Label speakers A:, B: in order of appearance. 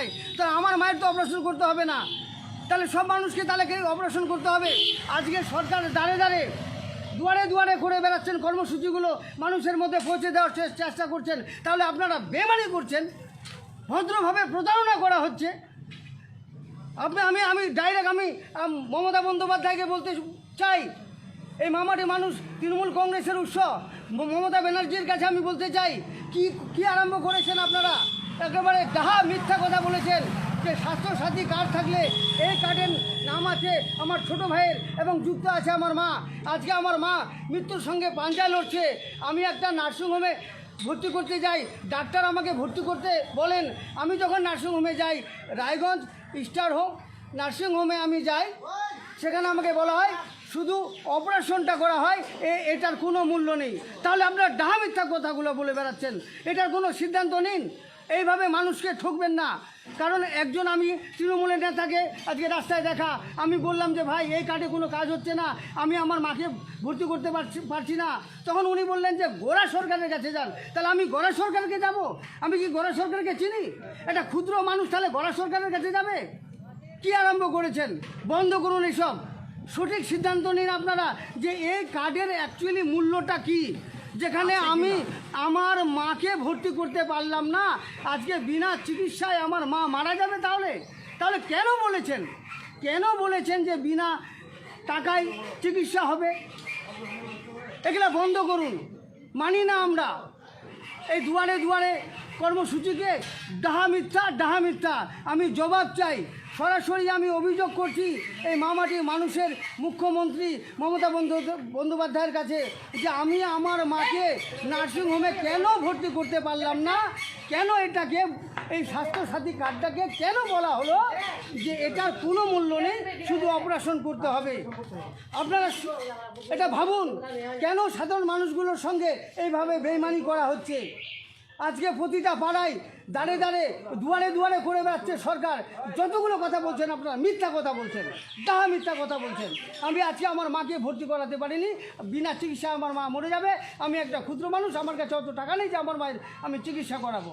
A: হয়, তাহলে আমার মায়ের তো অপারেশন করতে হবে না, তাহলে সব মানুষকে তাহলে অপারেশন করতে হবে। আজকে সরকার দাঁড়ে দাঁড়ে দুয়ারে দুয়ারে করে বেড়াচ্ছেন, কর্মসূচিগুলো মানুষের মধ্যে পৌঁছে দেওয়ার চেষ্টা করছেন, তাহলে আপনারা বেমানি করছেন, ভদ্রভাবে প্রতারণা করা হচ্ছে। আমি ডাইরেক্ট মমতা বন্দ্যোপাধ্যায়কে বলতে চাই, এই মামাটি মানুষ তৃণমূল কংগ্রেসের উৎস, মমতা ব্যানার্জির কাছে আমি বলতে চাই, কি আরম্ভ করেছেন আপনারা? একেবারে ডাহা মিথ্যা কথা বলেছেন যে স্বাস্থ্যসাথী কার্ড থাকলে এই কার্ডের নাম আছে আমার ছোট ভাইয়ের এবং যুক্ত আছে আমার মা। আজকে আমার মা মৃত্যুর সঙ্গে পাঞ্জা লড়ছে, আমি একটা নার্সিংহোমে ভর্তি করতে যাই, ডাক্তার আমাকে ভর্তি করতে বলেন। আমি যখন নার্সিংহোমে যাই, রায়গঞ্জ স্টার হোম নার্সিংহোমে আমি যাই, সেখানে আমাকে বলা হয় শুধু অপারেশনটা করা হয়, এটার কোনো মূল্য নেই। তাহলে আপনারা ডাহা মিথ্যা কথাগুলো বলে বেড়াচ্ছেন, এটার কোনো সিদ্ধান্ত নিন, এইভাবে মানুষকে ঠকবেন না। কারণ একজন আমি তৃণমূলের নেতাকে আজকে রাস্তায় দেখা, আমি বললাম যে ভাই এই কার্ডে কোনো কাজ হচ্ছে না, আমি আমার মাকে ভর্তি করতে পারছি না, তখন উনি বললেন যে গোড়া সরকারের কাছে যান। তাহলে আমি গোড়া সরকারকে যাব? আমি কি গোড়া সরকারকে চিনি? একটা ক্ষুদ্র মানুষ তাহলে গোড়া সরকারের কাছে যাবে? কি আরম্ভ করেছেন? বন্ধ করুন এসব, সঠিক সিদ্ধান্ত নিন আপনারা যে এই কার্ডের অ্যাকচুয়ালি মূল্যটা কি। যেখানে আমি আমার মাকে ভর্তি করতে পারলাম না, আজকে বিনা চিকিৎসায় আমার মা মারা যাবে, তাহলে কেন বলেছেন যে বিনা টাকায় চিকিৎসা হবে? এগুলো বন্ধ করুন, মানি না আমরা এই দুয়ারে দুয়ারে কর্মসূচিকে। ডাহা মিথ্যা। আমি জবাব চাই, সরাসরি আমি অভিযোগ করছি এই মামাটির মানুষের মুখ্যমন্ত্রী মমতা বন্দ্যোপাধ্যায়ের কাছে যে আমি আমার মাকে নার্সিংহোমে কেন ভর্তি করতে পারলাম না, কেন এটাকে এই স্বাস্থ্যসাথী কার্ডটাকে কেন বলা হলো যে এটার কোনো মূল্য নেই, শুধু অপারেশন করতে হবে। আপনারা এটা ভাবুন, কেন সাধারণ মানুষগুলোর সঙ্গে এইভাবে বেইমানি করা হচ্ছে। আজকে প্রতিটা পাড়ায় দাঁড়ে দুয়ারে দুয়ারে করে বেড়াচ্ছে সরকার। যতগুলো কথা বলছেন আপনারা মিথ্যা কথা বলছেন, ডাহা মিথ্যা কথা বলছেন। আমি আজকে আমার মাকে ভর্তি করাতে পারিনি, বিনা চিকিৎসায় আমার মা মরে যাবে। আমি একটা ক্ষুদ্র মানুষ, আমার কাছে অত টাকা নেই যে আমার মায়ের আমি চিকিৎসা করাবো।